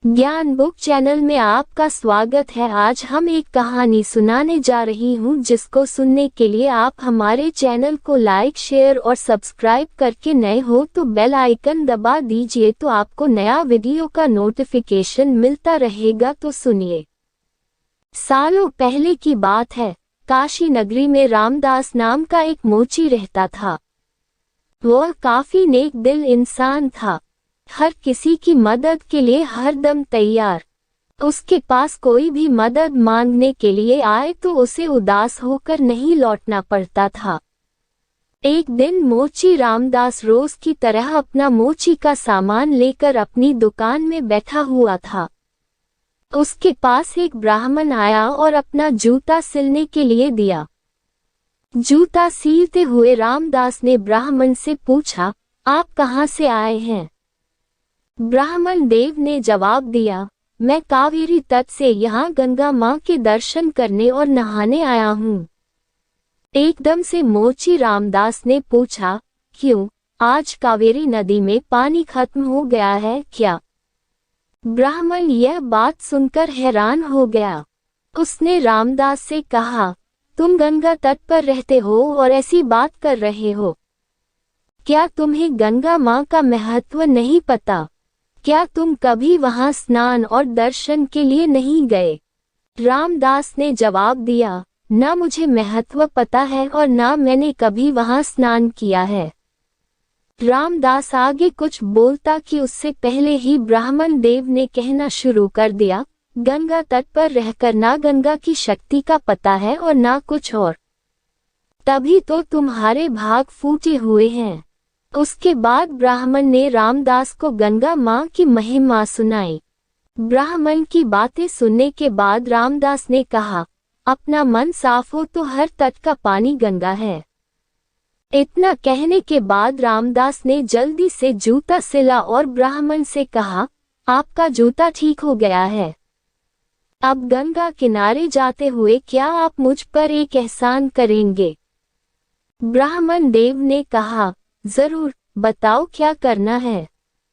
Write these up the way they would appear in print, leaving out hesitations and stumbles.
ज्ञान book channel में आपका स्वागत है। आज हम एक कहानी सुनाने जा रही हूँ जिसको सुनने के लिए आप हमारे चैनल को लाइक, शेयर और सब्सक्राइब करके नए हो तो बेल आइकन दबा दीजिए तो आपको नया वीडियो का नोटिफिकेशन मिलता रहेगा। तो सुनिए। सालों पहले की बात है। काशी नगरी में रामदास नाम का एक मोची रहता था। वह काफी नेक दिल इंसान था, हर किसी की मदद के लिए हरदम तैयार। उसके पास कोई भी मदद मांगने के लिए आए तो उसे उदास होकर नहीं लौटना पड़ता था। एक दिन मोची रामदास रोज की तरह अपना मोची का सामान लेकर अपनी दुकान में बैठा हुआ था। उसके पास एक ब्राह्मण आया और अपना जूता सिलने के लिए दिया। जूता सीलते हुए रामदास ने ब्राह्मण से पूछा, आप कहाँ से आए हैं? ब्राह्मण देव ने जवाब दिया, मैं कावेरी तट से यहाँ गंगा माँ के दर्शन करने और नहाने आया हूँ। एकदम से मोची रामदास ने पूछा, क्यों, आज कावेरी नदी में पानी खत्म हो गया है क्या? ब्राह्मण यह बात सुनकर हैरान हो गया। उसने रामदास से कहा, तुम गंगा तट पर रहते हो और ऐसी बात कर रहे हो? क्या तुम्हें गंगा माँ का महत्व नहीं पता? क्या तुम कभी वहां स्नान और दर्शन के लिए नहीं गए? रामदास ने जवाब दिया, न मुझे महत्व पता है और न मैंने कभी वहां स्नान किया है। रामदास आगे कुछ बोलता कि उससे पहले ही ब्राह्मण देव ने कहना शुरू कर दिया, गंगा तट पर रहकर ना गंगा की शक्ति का पता है और ना कुछ और, तभी तो तुम्हारे भाग फूटे हुए हैं। उसके बाद ब्राह्मण ने रामदास को गंगा माँ की महिमा सुनाई। ब्राह्मण की बातें सुनने के बाद रामदास ने कहा, अपना मन साफ हो तो हर तट का पानी गंगा है। इतना कहने के बाद रामदास ने जल्दी से जूता सिला और ब्राह्मण से कहा, आपका जूता ठीक हो गया है। अब गंगा किनारे जाते हुए क्या आप मुझ पर एक एहसान करेंगे? ब्राह्मण देव ने कहा, जरूर, बताओ क्या करना है।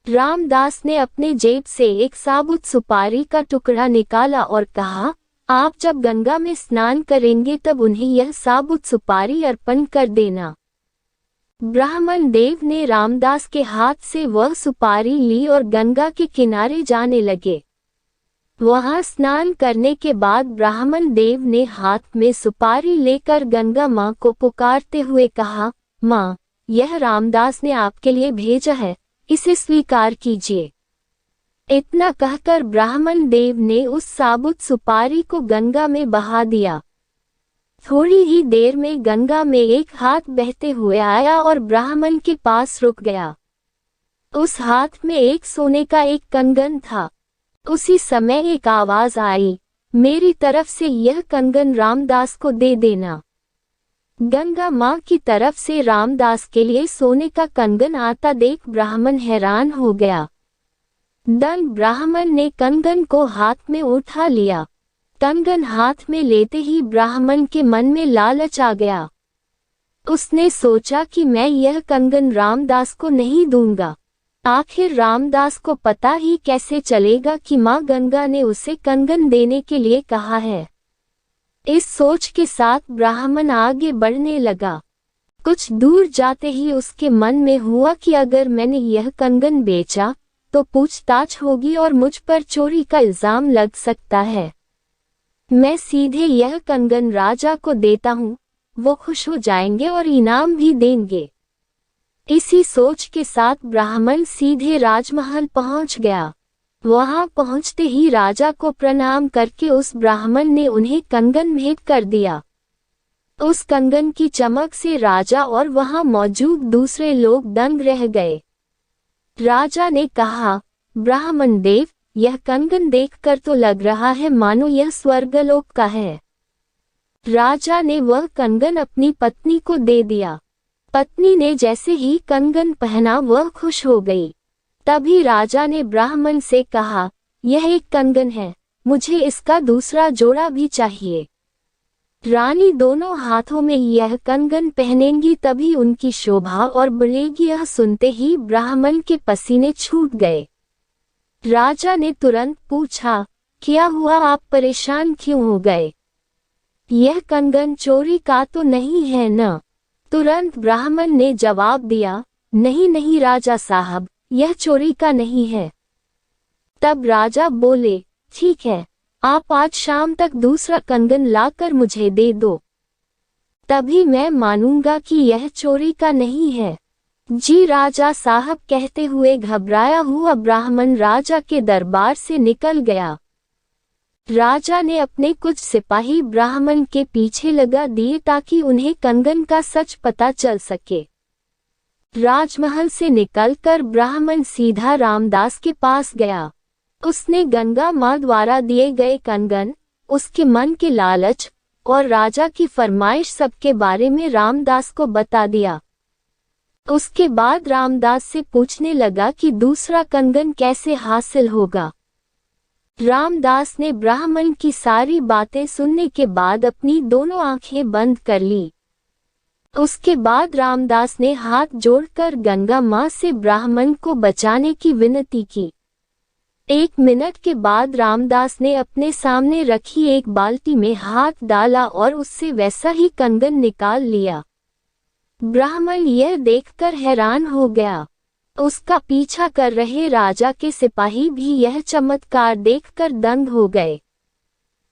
रामदास ने अपने जेब से एक साबुत सुपारी का टुकड़ा निकाला और कहा, आप जब गंगा में स्नान करेंगे तब उन्हें यह साबुत सुपारी अर्पण कर देना। ब्राह्मण देव ने रामदास के हाथ से वह सुपारी ली और गंगा के किनारे जाने लगे। वहां स्नान करने के बाद ब्राह्मण देव ने हाथ में सुपारी लेकर गंगा माँ को पुकारते हुए कहा, माँ, यह रामदास ने आपके लिए भेजा है, इसे स्वीकार कीजिए। इतना कहकर ब्राह्मण देव ने उस साबुत सुपारी को गंगा में बहा दिया। थोड़ी ही देर में गंगा में एक हाथ बहते हुए आया और ब्राह्मण के पास रुक गया। उस हाथ में एक सोने का एक कंगन था। उसी समय एक आवाज आई, मेरी तरफ से यह कंगन रामदास को दे देना। गंगा माँ की तरफ से रामदास के लिए सोने का कंगन आता देख ब्राह्मण हैरान हो गया। दंड ब्राह्मण ने कंगन को हाथ में उठा लिया। कंगन हाथ में लेते ही ब्राह्मण के मन में लालच आ गया। उसने सोचा कि मैं यह कंगन रामदास को नहीं दूंगा। आखिर रामदास को पता ही कैसे चलेगा कि माँ गंगा ने उसे कंगन देने के लिए कहा है। इस सोच के साथ ब्राह्मण आगे बढ़ने लगा। कुछ दूर जाते ही उसके मन में हुआ कि अगर मैंने यह कंगन बेचा तो पूछताछ होगी और मुझ पर चोरी का इल्जाम लग सकता है। मैं सीधे यह कंगन राजा को देता हूँ, वो खुश हो जाएंगे और इनाम भी देंगे। इसी सोच के साथ ब्राह्मण सीधे राजमहल पहुंच गया। वहां पहुंचते ही राजा को प्रणाम करके उस ब्राह्मण ने उन्हें कंगन भेंट कर दिया। उस कंगन की चमक से राजा और वहां मौजूद दूसरे लोग दंग रह गए। राजा ने कहा, ब्राह्मण देव, यह कंगन देखकर तो लग रहा है मानो यह स्वर्गलोक का है। राजा ने वह कंगन अपनी पत्नी को दे दिया। पत्नी ने जैसे ही कंगन पहना वह खुश हो गई। तभी राजा ने ब्राह्मण से कहा, यह एक कंगन है, मुझे इसका दूसरा जोड़ा भी चाहिए। रानी दोनों हाथों में यह कंगन पहनेंगी तभी उनकी शोभा और बढ़ेगी। यह सुनते ही ब्राह्मण के पसीने छूट गए। राजा ने तुरंत पूछा, क्या हुआ, आप परेशान क्यों हो गए? यह कंगन चोरी का तो नहीं है न? तुरंत ब्राह्मण ने जवाब दिया, नहीं नहीं राजा साहब, यह चोरी का नहीं है। तब राजा बोले, ठीक है, आप आज शाम तक दूसरा कंगन लाकर मुझे दे दो, तभी मैं मानूंगा कि यह चोरी का नहीं है। जी राजा साहब कहते हुए घबराया हुआ ब्राह्मण राजा के दरबार से निकल गया। राजा ने अपने कुछ सिपाही ब्राह्मण के पीछे लगा दिए ताकि उन्हें कंगन का सच पता चल सके। राजमहल से निकलकर ब्राह्मण सीधा रामदास के पास गया। उसने गंगा माँ द्वारा दिए गए कंगन, उसके मन के लालच और राजा की फरमाइश सबके बारे में रामदास को बता दिया। उसके बाद रामदास से पूछने लगा कि दूसरा कंगन कैसे हासिल होगा। रामदास ने ब्राह्मण की सारी बातें सुनने के बाद अपनी दोनों आंखें बंद कर ली। उसके बाद रामदास ने हाथ जोड़कर गंगा माँ से ब्राह्मण को बचाने की विनती की। 1 मिनट के बाद रामदास ने अपने सामने रखी एक बाल्टी में हाथ डाला और उससे वैसा ही कंगन निकाल लिया। ब्राह्मण यह देखकर हैरान हो गया। उसका पीछा कर रहे राजा के सिपाही भी यह चमत्कार देखकर दंग हो गए।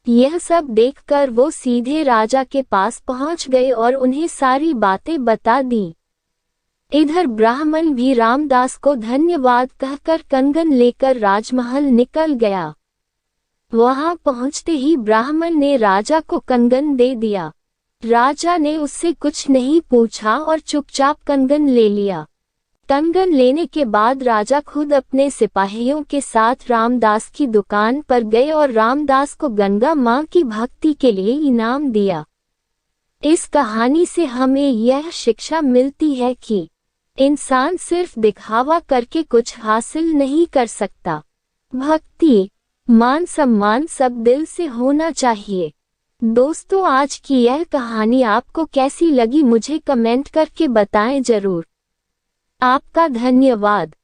यह सब देखकर वो सीधे राजा के पास पहुंच गए और उन्हें सारी बातें बता दी। इधर ब्राह्मण भी रामदास को धन्यवाद कहकर कंगन लेकर राजमहल निकल गया। वहां पहुंचते ही ब्राह्मण ने राजा को कंगन दे दिया। राजा ने उससे कुछ नहीं पूछा और चुपचाप कंगन ले लिया। कंगन लेने के बाद राजा खुद अपने सिपाहियों के साथ रामदास की दुकान पर गए और रामदास को गंगा माँ की भक्ति के लिए इनाम दिया। इस कहानी से हमें यह शिक्षा मिलती है कि इंसान सिर्फ दिखावा करके कुछ हासिल नहीं कर सकता। भक्ति, मान सम्मान सब दिल से होना चाहिए। दोस्तों, आज की यह कहानी आपको कैसी लगी मुझे कमेंट करके बताएं जरूर। आपका धन्यवाद।